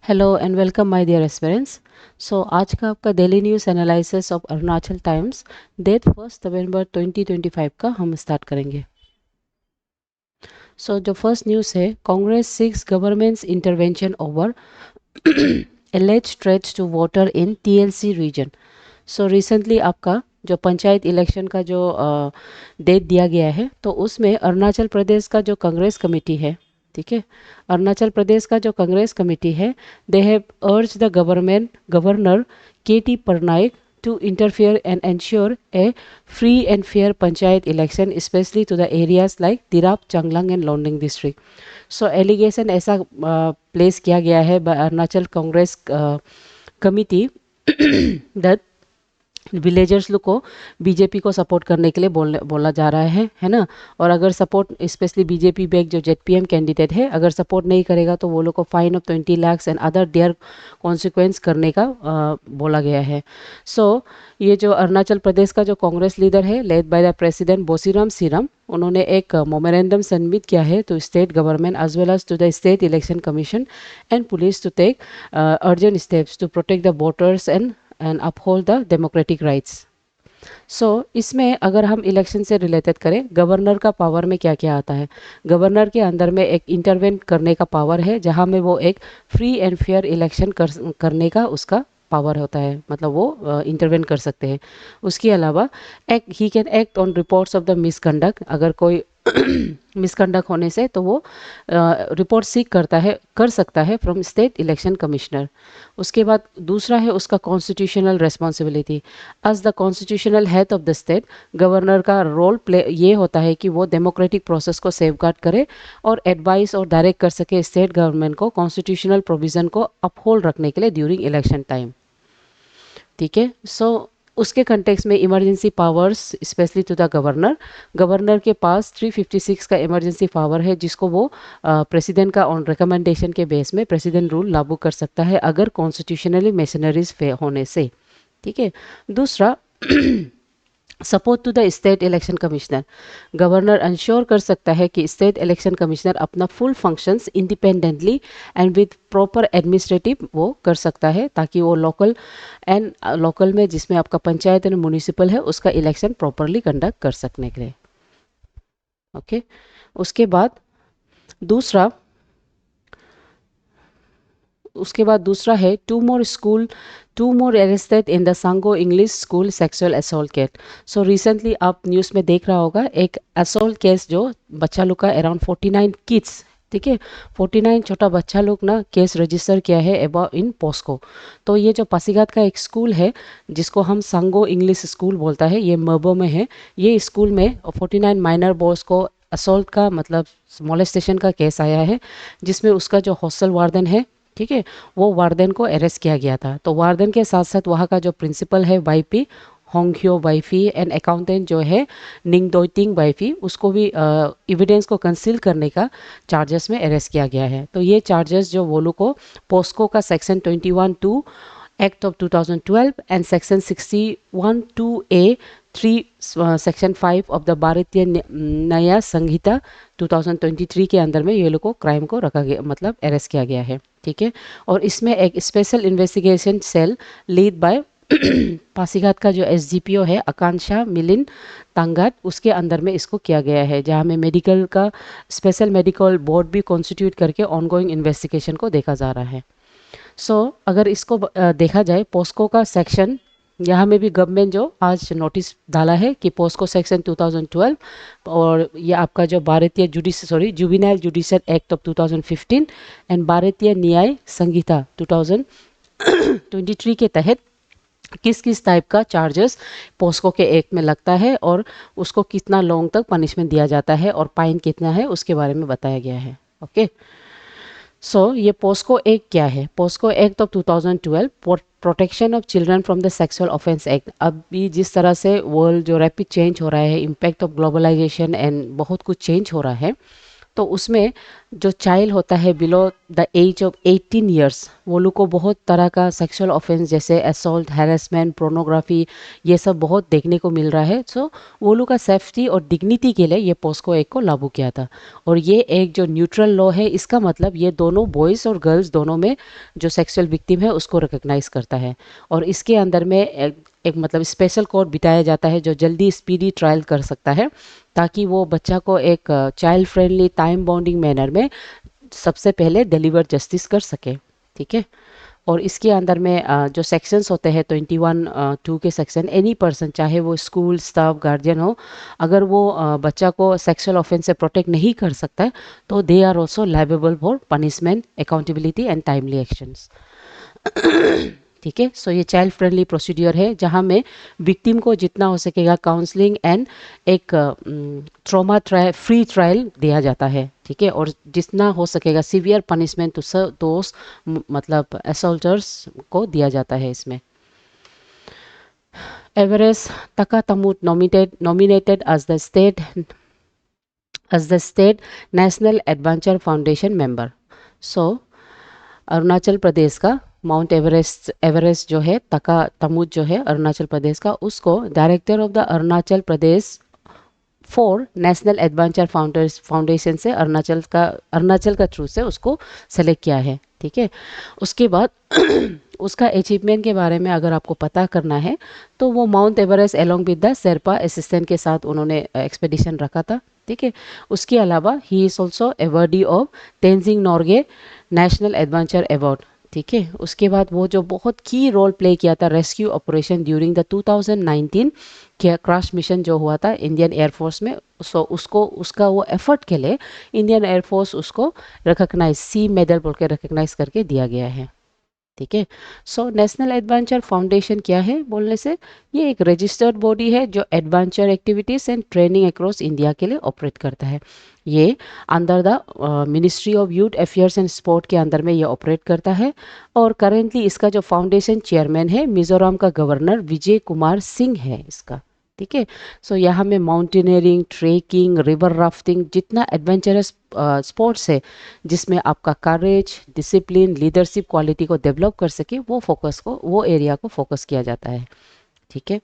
Hello and welcome my dear aspirants. So आज का आपका daily news analysis of Arunachal Times date 1 November 2025 का हम स्टार्ट करेंगे। सो जो फर्स्ट न्यूज़ है, Congress seeks government's intervention over alleged threats to voter in TLC region। So recently आपका जो पंचायत इलेक्शन का जो डेट दिया गया है, तो उसमें अरुणाचल प्रदेश का जो कांग्रेस कमेटी है, ठीक है, अरुणाचल प्रदेश का जो कांग्रेस कमेटी है, दे हैव अर्ज the governor KT Parnaik to interfere and ensure a free and fair panchayat election, especially to the areas like Tirap, Changlang and Londing district। So allegation ऐसा प्लेस किया गया है by Arunachal Congress committee that villagers लोग को BJP को support करने के लिए बोला जा रहा है ना। और अगर सपोर्ट स्पेशली बीजेपी बैक जो जेडपीएम कैंडिडेट है, अगर सपोर्ट नहीं करेगा तो वो लोग को fine of 20 lakh and other there consequence करने का बोला गया है। सो ये जो अरुणाचल प्रदेश का जो कांग्रेस लीडर है, led by the president Bosiram Siram, उन्होंने एक मोमेरेंडम सबमिट किया है to state government as well as to the state election commission and police to take urgent steps to protect the voters and uphold the democratic rights. So इसमें अगर हम election से related करें, governor का power में क्या क्या आता है। गवर्नर के अंदर में एक इंटरवेंट करने का पावर है, जहां में वो एक फ्री एंड फेयर इलेक्शन करने का उसका पावर होता है, मतलब वो इंटरवेंट कर सकते हैं। उसके अलावा he can act on reports of the misconduct. अगर कोई मिसकंडक्ट होने से तो वो रिपोर्ट सीक कर सकता है फ्रॉम स्टेट इलेक्शन कमिश्नर। उसके बाद दूसरा है उसका constitutional responsibility. As the constitutional head of the state, governor का रोल प्ले ये होता है कि वो डेमोक्रेटिक प्रोसेस को सेफगार्ड करे और एडवाइस और डायरेक्ट कर सके स्टेट गवर्नमेंट को कॉन्स्टिट्यूशनल प्रोविजन को अपहोल्ड रखने के लिए ड्यूरिंग इलेक्शन टाइम। ठीक है। सो उसके कंटेक्स्ट में emergency powers specially to the governor के पास 356 का इमरजेंसी पावर है, जिसको वो प्रेसिडेंट का ऑन रिकमेंडेशन के बेस में प्रेसिडेंट रूल लागू कर सकता है अगर कॉन्स्टिट्यूशनली मेशनरीज होने से। ठीक है। दूसरा, support to the state election commissioner. Governor ensure कर सकता है कि स्टेट इलेक्शन कमिश्नर अपना full functions independently and with proper administrative वो कर सकता है, ताकि वो लोकल में जिसमें आपका पंचायत एंड म्यूनिसिपल है उसका इलेक्शन प्रॉपरली कंडक्ट कर सकने के लिए। ओके। उसके बाद दूसरा है two more arrested in the Sango English school sexual assault case. So recently आप न्यूज़ में देख रहा होगा एक असॉल्ट केस जो बच्चा लोग का अराउंड 49 किड्स, ठीक है, 49 छोटा बच्चा लोग ना केस रजिस्टर किया है अबाउट इन पोस्को। तो ये जो पासीघाट का एक स्कूल है जिसको हम सांगो इंग्लिश स्कूल बोलता है, ये मर्बो में है। ये स्कूल में 49 माइनर बॉयज़ को असॉल्ट का मतलब मोलेस्टेशन का केस आया है, जिसमें उसका जो हॉस्टल वार्डन है, ठीक है, वो वार्डन को अरेस्ट किया गया था। तो वार्डन के साथ साथ वहाँ का जो प्रिंसिपल है वाईपी होंगह्यो वाईफी एंड अकाउंटेंट जो है निंगडोइटिंग वाईफी, उसको भी एविडेंस को कंसील करने का चार्जेस में अरेस्ट किया गया है। तो ये चार्जेस जो वो लोग को पोस्को का section 21(2) act of 2012 and section 61(2)(a) 3 section 5 of the भारतीय न्याय संहिता 2023 के अंदर में ये लोग को क्राइम को रखा गया, मतलब अरेस्ट किया गया है। ठीक है। और इसमें एक special investigation cell lead by Pasighat का जो एसडीपीओ है आकांक्षा मिलिन तांगाट, उसके अंदर में इसको किया गया है, जहाँ में मेडिकल का स्पेशल मेडिकल बोर्ड भी कॉन्स्टिट्यूट करके ऑनगोइंग इन्वेस्टिगेशन को देखा जा रहा है। सो अगर इसको देखा जाए पोस्को का सेक्शन, यहाँ में भी गवर्नमेंट जो आज नोटिस डाला है कि पोस्को सेक्शन 2012 और ये आपका जो भारतीय juvenile judicial act of 2015 and भारतीय न्याय संहिता 2023 के तहत किस किस टाइप का चार्जेस पोस्को के एक्ट में लगता है और उसको कितना लॉन्ग तक पनिशमेंट दिया जाता है और फाइन कितना है उसके बारे में बताया गया है। ओके। सो ये पोस्को एक्ट क्या है? POCSO act of 2012 protection of children from the sexual offence act. अभी जिस तरह से वर्ल्ड जो रैपिड चेंज हो रहा है, इम्पैक्ट ऑफ ग्लोबलाइजेशन एंड बहुत कुछ चेंज हो रहा है, तो उसमें जो चाइल्ड होता है below the age of 18 years, वो लोग को बहुत तरह का सेक्सुअल ऑफेंस जैसे असॉल्ट, हैरेसमेंट, पोर्नोग्राफी, ये सब बहुत देखने को मिल रहा है। सो वो लोग का सेफ्टी और डिग्निटी के लिए ये पोस्को एक्ट को लागू किया था। और ये एक जो न्यूट्रल लॉ है, इसका मतलब ये दोनों बॉयज़ और गर्ल्स दोनों में जो सेक्सुअल विक्टिम है उसको रिकग्नाइज करता है। और इसके अंदर में एक मतलब स्पेशल कोर्ट बिठाया जाता है जो जल्दी स्पीडी ट्रायल कर सकता है, ताकि वो बच्चा को एक child friendly time bounding manner में सबसे पहले डिलीवर जस्टिस कर सके। ठीक है। और इसके अंदर में जो सेक्शंस होते हैं 21(2) के सेक्शन, एनी पर्सन चाहे वो स्कूल स्टाफ गार्जियन हो, अगर वो बच्चा को सेक्सुअल ऑफेंस से प्रोटेक्ट नहीं कर सकता है तो they are also liable for punishment, accountability and timely actions. ठीक है। सो ये चाइल्ड फ्रेंडली प्रोसीड्योर है जहाँ में विक्टिम को जितना हो सकेगा काउंसलिंग एंड एक ट्रॉमा फ्री ट्रायल दिया जाता है। ठीक है। और जितना हो सकेगा सिवियर पनिशमेंट टू दोस्त मतलब असॉल्टर्स को दिया जाता है इसमें। Everest Takatmut nominated as the state national adventure foundation member. So Arunachal Pradesh का माउंट एवरेस्ट जो है तका तमुत जो है अरुणाचल प्रदेश का, उसको director of the Arunachal Pradesh for national adventure foundation से अरुणाचल का थ्रू से उसको सेलेक्ट किया है। ठीक है। उसके बाद उसका अचीवमेंट के बारे में अगर आपको पता करना है तो वो mount Everest along with the Sherpa assistant के साथ उन्होंने एक्सपेडिशन रखा था। ठीक है। उसके अलावा he is also awardee of Tenzing Norgay national adventure award. ठीक है। उसके बाद वो जो बहुत की रोल प्ले किया था रेस्क्यू ऑपरेशन ड्यूरिंग द 2019 के क्रैश मिशन जो हुआ था इंडियन एयरफोर्स में, सो उसको उसका वो एफर्ट के लिए इंडियन एयरफोर्स उसको रिकॉग्नाइज सी मेडल बोल के रिकॉग्नाइज करके दिया गया है। ठीक है। सो नेशनल एडवेंचर फाउंडेशन क्या है बोलने से, ये एक रजिस्टर्ड बॉडी है जो adventure activities and training across India के लिए ऑपरेट करता है। ये under the ministry of youth affairs and sport के अंदर में ये ऑपरेट करता है। और करेंटली इसका जो फाउंडेशन चेयरमैन है मिजोरम का गवर्नर विजय कुमार सिंह है इसका। ठीक है। सो यहाँ में माउंटेनियरिंग, ट्रेकिंग, रिवर राफ्टिंग, जितना एडवेंचरस स्पोर्ट्स है जिसमें आपका करेज, डिसिप्लिन, लीडरशिप क्वालिटी को डेवलप कर सके, वो एरिया को फोकस किया जाता है। ठीक है।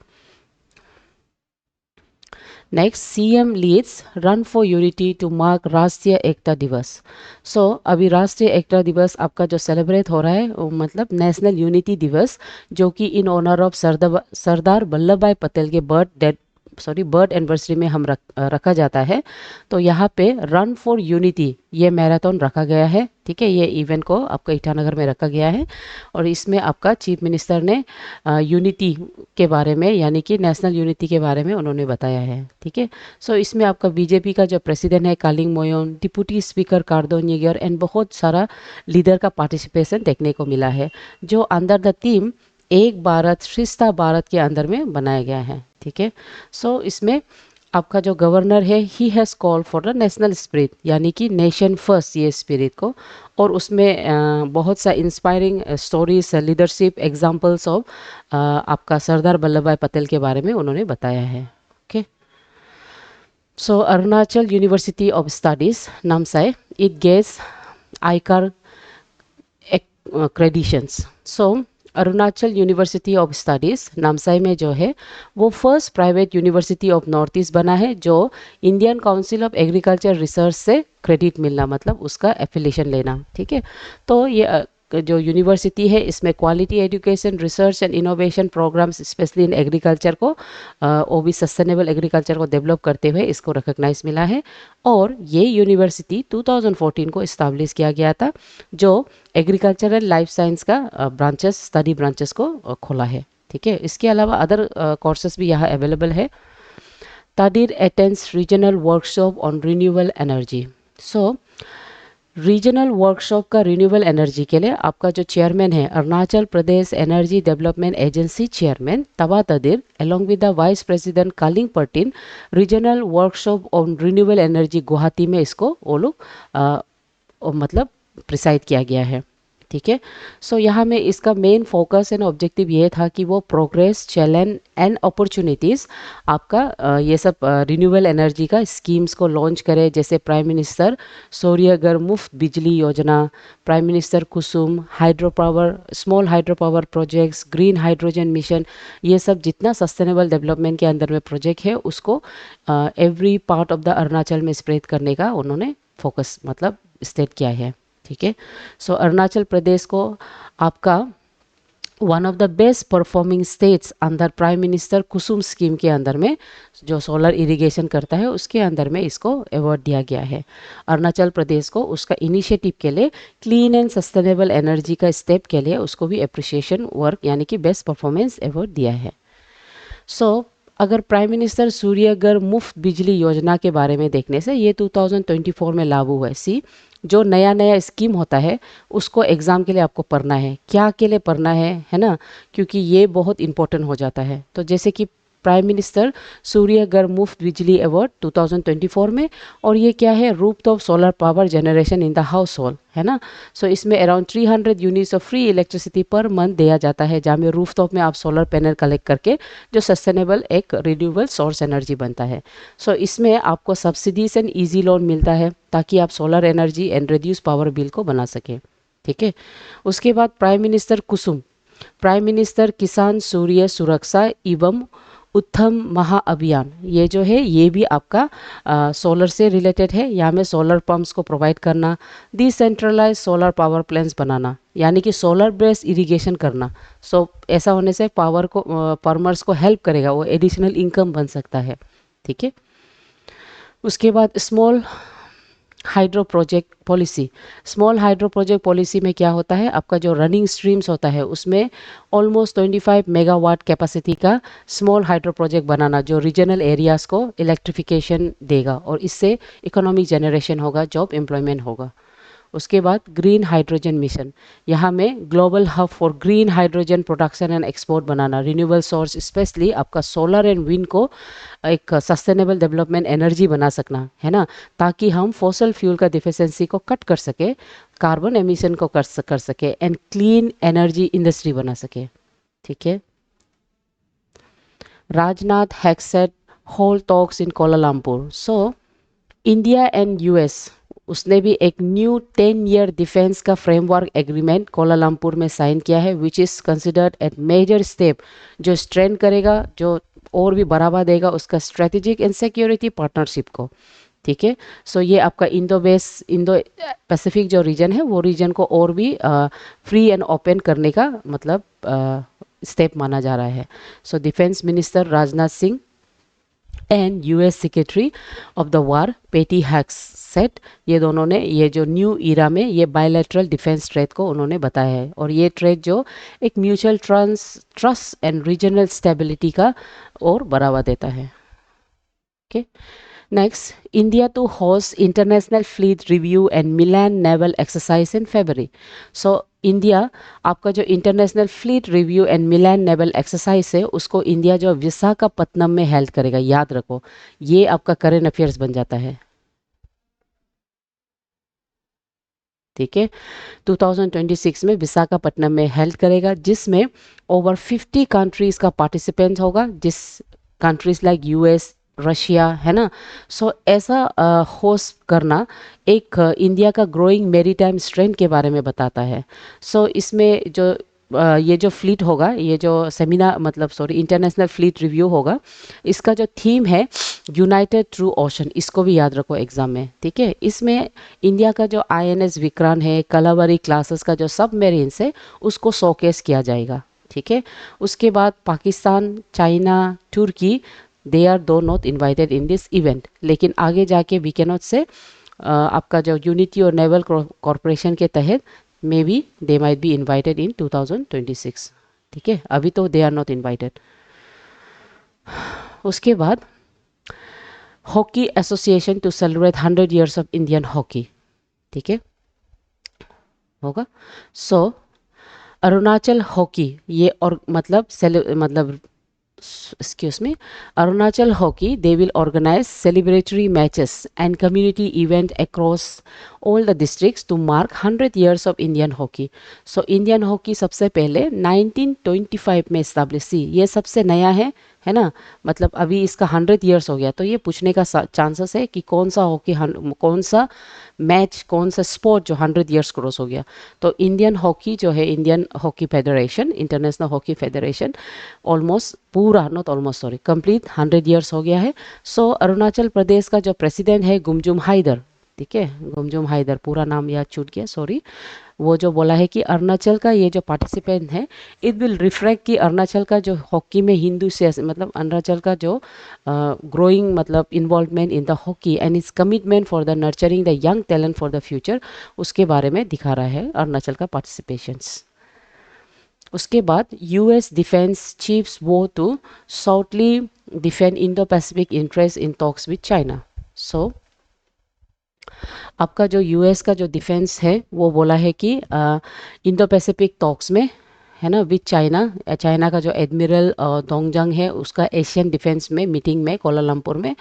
Next, CM leads run for unity to mark Rashtriya Ekta दिवस। सो अभी राष्ट्रीय एकता दिवस आपका जो सेलिब्रेट हो रहा है वो मतलब नेशनल यूनिटी दिवस, जो कि in honour of Sardar Vallabh भाई पटेल के बर्थ एनिवर्सरी में हम रखा जाता है। तो यहाँ पे रन फॉर यूनिटी ये मैराथन रखा गया है। ठीक है। ये इवेंट को आपका ईटानगर में रखा गया है और इसमें आपका चीफ मिनिस्टर ने यूनिटी के बारे में यानी कि नेशनल यूनिटी के बारे में उन्होंने बताया है। ठीक है। सो इसमें आपका बीजेपी का जो प्रेसिडेंट है कालिंग मोयोन, डिप्टी स्पीकर कार्दोन येगर एंड बहुत सारा लीडर का पार्टिसिपेशन देखने को मिला है, जो अंडर द थीम एक भारत श्रेष्ठ भारत के अंदर में बनाया गया है। ठीक है। सो इसमें आपका जो गवर्नर है he has call for the national spirit यानी कि नेशन फर्स्ट ये स्पिरिट को, और उसमें बहुत सा inspiring stories, leadership examples of आपका सरदार वल्लभ भाई पटेल के बारे में उन्होंने बताया है। Okay. So Arunachal university of studies Namsai, it gets ICAR accreditations. So Arunachal university of studies Namsai में जो है वो first private university of north east बना है जो Indian council of agriculture research से क्रेडिट मिलना मतलब उसका एफिलिएशन लेना। ठीक है। तो ये जो यूनिवर्सिटी है इसमें quality education, research and innovation programmes specially in agriculture को वो भी सस्टेनेबल एग्रीकल्चर को डेवलप करते हुए इसको रिकॉग्नाइज मिला है। और ये यूनिवर्सिटी 2014 को इस्ताब्लिश किया गया था जो एग्रीकल्चरल लाइफ साइंस का स्टडी ब्रांचेस को खोला है। ठीक है। इसके अलावा अदर कोर्सेस भी यहाँ अवेलेबल है। Tadir attends regional workshop on renewable energy. So regional workshop का रिन्यूएबल एनर्जी के लिए आपका जो चेयरमैन है Arunachal Pradesh energy development agency chairman Tawa Tadir along with the vice president Kaling Pertin regional workshop on renewable energy Guwahati में इसको वो लोग मतलब प्रिसाइड किया गया है। ठीक है। सो यहाँ में इसका मेन फोकस एंड ऑब्जेक्टिव ये था कि वो प्रोग्रेस चैलेंज एंड अपॉर्चुनिटीज़ आपका ये सब रिन्यूएबल एनर्जी का स्कीम्स को लॉन्च करे, जैसे prime minister Suryaghar Muft Bijli Yojana, prime minister Kusum, hydro power, small hydro power projects, green hydrogen mission, ये सब जितना सस्टेनेबल डेवलपमेंट के अंदर में प्रोजेक्ट है उसको every part of the Arunachal में स्प्रेड करने का उन्होंने फोकस मतलब स्टेट किया है। ठीक है। सो अरुणाचल प्रदेश को आपका one of the best performing states अंदर प्राइम मिनिस्टर कुसुम स्कीम के अंदर में जो सोलर इरिगेशन करता है उसके अंदर में इसको अवार्ड दिया गया है। अरुणाचल प्रदेश को उसका इनिशिएटिव के लिए क्लीन एंड सस्टेनेबल एनर्जी का स्टेप के लिए उसको भी अप्रिसिएशन वर्क यानी कि बेस्ट परफॉर्मेंस अवार्ड दिया है। सो अगर प्राइम मिनिस्टर सूर्यघर मुफ्त बिजली योजना के बारे में देखने से ये 2024 में लागू हुआ है। सी जो नया नया स्कीम होता है उसको एग्ज़ाम के लिए आपको पढ़ना है, क्या के लिए पढ़ना है ना, क्योंकि ये बहुत इंपॉर्टेंट हो जाता है। तो जैसे कि प्राइम मिनिस्टर सूर्यघर मुफ्त बिजली अवार्ड 2024 में, और ये क्या है, rooftop solar power generation in the house hold है ना। सो इसमें around 300 units of free electricity per month दिया जाता है, जहाँ में रूफटॉप में आप सोलर पैनल कलेक्ट करके जो सस्टेनेबल एक रिन्यूएबल सोर्स एनर्जी बनता है। सो इसमें आपको सब्सिडीज एंड इजी लोन मिलता है ताकि आप solar energy and reduce power bill को बना सकें। ठीक है। उसके बाद प्राइम मिनिस्टर कुसुम, प्राइम मिनिस्टर किसान सूर्य सुरक्षा एवं उत्तम महाअभियान, ये जो है ये भी आपका सोलर से रिलेटेड है। यहाँ में सोलर पंप्स को प्रोवाइड करना, डिसेंट्रलाइज सोलर पावर प्लांट्स बनाना यानी कि सोलर बेस्ड इरिगेशन करना। सो ऐसा होने से पावर को फार्मर्स को हेल्प करेगा, वो एडिशनल इनकम बन सकता है। ठीक है। उसके बाद small hydro project policy, small hydro project policy में क्या होता है, आपका जो रनिंग स्ट्रीम्स होता है उसमें ऑलमोस्ट 25 मेगावाट कैपेसिटी का स्मॉल हाइड्रो प्रोजेक्ट बनाना जो रीजनल एरियाज़ को इलेक्ट्रिफिकेशन देगा, और इससे इकोनॉमिक जनरेशन होगा, जॉब एम्प्लॉयमेंट होगा। उसके बाद ग्रीन हाइड्रोजन मिशन, यहाँ में global hub for green hydrogen production and export banana, renewable source specially आपका सोलर एंड विंड को एक सस्टेनेबल डेवलपमेंट एनर्जी बना सकना है ना, ताकि हम फॉसल फ्यूल का डिफिशेंसी को कट कर सके, कार्बन एमिशन को कर सके एंड क्लीन एनर्जी इंडस्ट्री बना सके। ठीक है। Rajnath has said hold talks in Kuala Lumpur. So India and US, उसने भी एक न्यू 10 ईयर डिफेंस का फ्रेमवर्क एग्रीमेंट कोलालमपुर में साइन किया है, which is considered at major step जो स्ट्रेंथ करेगा, जो और भी बढ़ावा देगा उसका स्ट्रेटेजिक एंड सिक्योरिटी पार्टनरशिप को। ठीक है। सो ये आपका इंडो पैसिफिक जो रीजन है वो रीजन को और भी फ्री एंड ओपन करने का मतलब स्टेप माना जा रहा है। So defence minister Rajnath Singh and US secretary of the war Pete hacks set, ये दोनों ने ये जो न्यू ईरा में ये बायलैटरल डिफेंस ट्रेड को उन्होंने बताया है, और ये ट्रेड जो एक mutual trust and regional stability का और बढ़ावा देता है। Okay. Next, India to host international fleet review and Milan naval exercise in February. So India आपका जो international fleet review and Milan naval exercise है उसको इंडिया जो विशाखापत्तनम में हेल्ड करेगा, याद रखो ये आपका करेंट अफेयर्स बन जाता है। ठीक है। 2026 में विशाखापट्टनम में हेल्ड करेगा, जिसमें ओवर 50 कंट्रीज का पार्टिसिपेंट होगा, जिस कंट्रीज लाइक यूएस, रशिया है ना। सो ऐसा होस्ट करना एक इंडिया का ग्रोइंग मेरीटाइम स्ट्रेंथ के बारे में बताता है। सो इसमें जो ये जो फ्लीट होगा, ये जो सेमिनार मतलब सॉरी इंटरनेशनल फ्लीट रिव्यू होगा, इसका जो थीम है यूनाइटेड थ्रू ओशन, इसको भी याद रखो एग्जाम में। ठीक है। इसमें इंडिया का जो आईएनएस विक्रांत है, कलावरी क्लासेस का जो सबमेरीन्स है उसको शोकेस किया जाएगा। ठीक है। उसके बाद Pakistan, China, Turkey, they are do not invited in this event, लेकिन आगे जाके वी कैन नॉट से आपका जो यूनिटी और नेवल कॉरपोरेशन के तहत may be they might be invited इन 2026। ठीक है। अभी तो दे आर नॉट इन्वाइटेड। उसके बाद hockey association to celebrate 100 years of Indian hockey. ठीक है, होगा। सो अरुणाचल हॉकी ये और मतलब excuse me, Arunachal Hockey, they will organize celebratory matches and community event across all the districts to mark 100 years of Indian hockey. So Indian hockey सबसे पहले 1925 में establish थी, ये सबसे नया है ना, मतलब अभी इसका 100 years हो गया, तो ये पूछने का चांसेस है कि कौन सा हॉकी, कौन सा मैच, कौन सा स्पोर्ट जो 100 years क्रॉस हो गया। तो इंडियन हॉकी जो है, Indian hockey federation, international hockey federation, almost पूरा, not almost sorry, complete 100 years हो गया है। सो अरुणाचल प्रदेश का जो प्रेसिडेंट है गुमजुम हाइदर, ठीक है, गुमजुम हाइदर, पूरा नाम याद छूट गया, सॉरी, वो जो बोला है कि अरुणाचल का ये जो पार्टिसिपेंट है, इट विल रिफ्लेक्ट कि अरुणाचल का जो हॉकी में हिंदू से, मतलब अरुणाचल का जो ग्रोइंग मतलब involvement in the hockey and it's commitment for the nurturing the young talent for the future, उसके बारे में दिखा रहा है अरुणाचल का पार्टिसिपेशंस। उसके बाद यूएस डिफेंस चीफ्स वो to staunchly defend Indo Pacific interest in talks with China. So आपका जो यूएस का जो डिफेंस है वो बोला है कि इंडो पैसिफिक टॉक्स में, है ना, विद चाइना, चाइना का जो एडमिरल डोंगजंग है उसका एशियन डिफेंस में मीटिंग में कोलालमपुर में,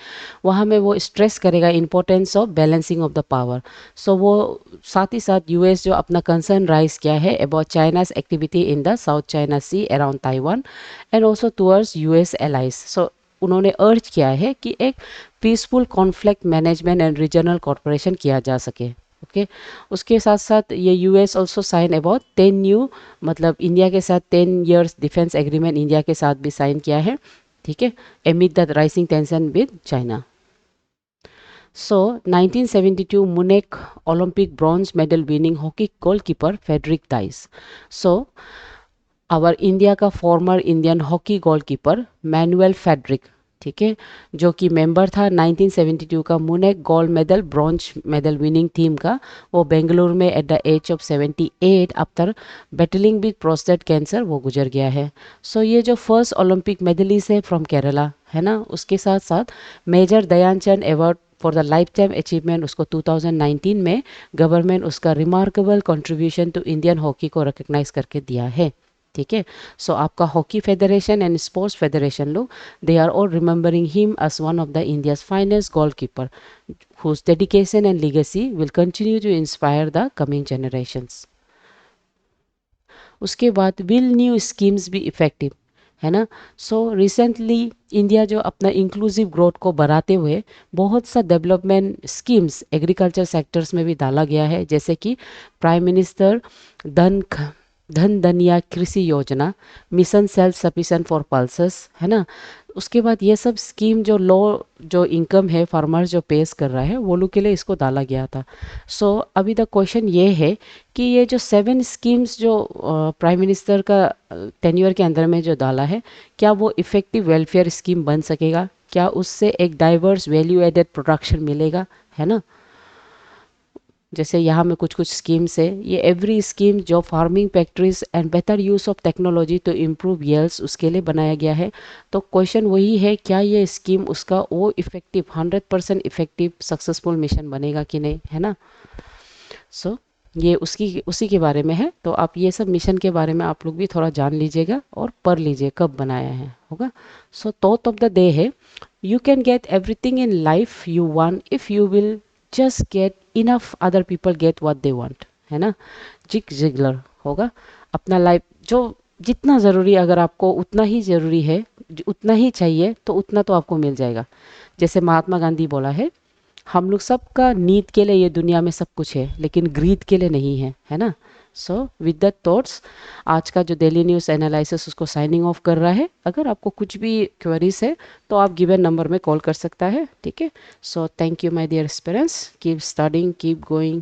वहाँ में वो स्ट्रेस करेगा importance of balancing of the power. So वो साथ ही साथ यूएस जो अपना कंसर्न राइज किया है about China's activity in the south China sea around Taiwan and also towards US allies. So उन्होंने अर्ज किया है कि एक peaceful conflict management and regional corporation किया जा सके। ओके, उसके साथ साथ ये US also sign about 10 new, मतलब इंडिया के साथ 10 years डिफेंस एग्रीमेंट इंडिया के साथ भी साइन किया है, ठीक है, amid the rising tension with China. So 1972 Munich Olympic bronze medal winning hockey goalkeeper Frederick डाइस। सो आवर इंडिया का former Indian hockey goalkeeper Manuel Frederick, ठीक है, जो कि मेंबर था 1972 का Munich gold medal bronze medal winning team का, वो बेंगलुरु में at the age of 78 after battling with prostate cancer वो गुजर गया है। सो ये जो फर्स्ट ओलंपिक मेडलिस्ट है फ्रॉम केरला, है ना, उसके साथ साथ major Dhyanchand award for the life time achievement उसको 2019 में गवर्नमेंट उसका remarkable contribution to Indian hockey को रिकग्नाइज करके दिया है, ठीक है। सो आपका hockey federation and sports federation लोग, they are all remembering him as one of the India's finest goalkeeper whose dedication and legacy will continue to inspire the coming generations। उसके बाद विल न्यू स्कीम्स भी effective, है ना। So recently India जो अपना inclusive growth को बढ़ाते हुए बहुत सा डेवलपमेंट स्कीम्स एग्रीकल्चर सेक्टर्स में भी डाला गया है, जैसे कि प्राइम मिनिस्टर धन धन धनिया कृषि योजना, mission self sufficient for pulses, है ना। उसके बाद ये सब स्कीम जो लो जो इनकम है फार्मर जो पेश कर रहा है वो लोग के लिए इसको डाला गया था। सो अभी द क्वेश्चन ये है कि ये जो 7 स्कीम्स जो प्राइम मिनिस्टर का टेन्योर के अंदर में जो डाला है, क्या वो इफ़ेक्टिव वेलफेयर स्कीम बन सकेगा, क्या उससे एक डाइवर्स वैल्यू एडेड प्रोडक्शन मिलेगा, है ना। जैसे यहाँ में कुछ कुछ स्कीम्स है, ये एवरी स्कीम जो farming practice and better use of technology to improve yields उसके लिए बनाया गया है। तो क्वेश्चन वही है, क्या ये स्कीम उसका वो इफेक्टिव 100% इफेक्टिव सक्सेसफुल मिशन बनेगा कि नहीं, है ना। सो ये उसकी उसी के बारे में है, तो आप ये सब मिशन के बारे में आप लोग भी थोड़ा जान लीजिएगा और पढ़ लीजिए कब बनाया है, होगा। So thought of the day है, you can get everything in life you want if you will just get enough other people get what they want, है ना, जिग जिगलर होगा। अपना लाइफ जो जितना ज़रूरी, अगर आपको उतना ही ज़रूरी है, उतना ही चाहिए, तो उतना तो आपको मिल जाएगा। जैसे महात्मा गांधी बोला है, हम लोग सबका नीड के लिए ये दुनिया में सब कुछ है, लेकिन ग्रीड के लिए नहीं है ना। सो विद द थॉट्स आज का जो डेली न्यूज़ एनालिसिस उसको साइनिंग ऑफ कर रहा है। अगर आपको कुछ भी क्वेरीज है तो आप गिवन नंबर में कॉल कर सकता है, ठीक है। So thank you my dear aspirants, keep studying, keep going.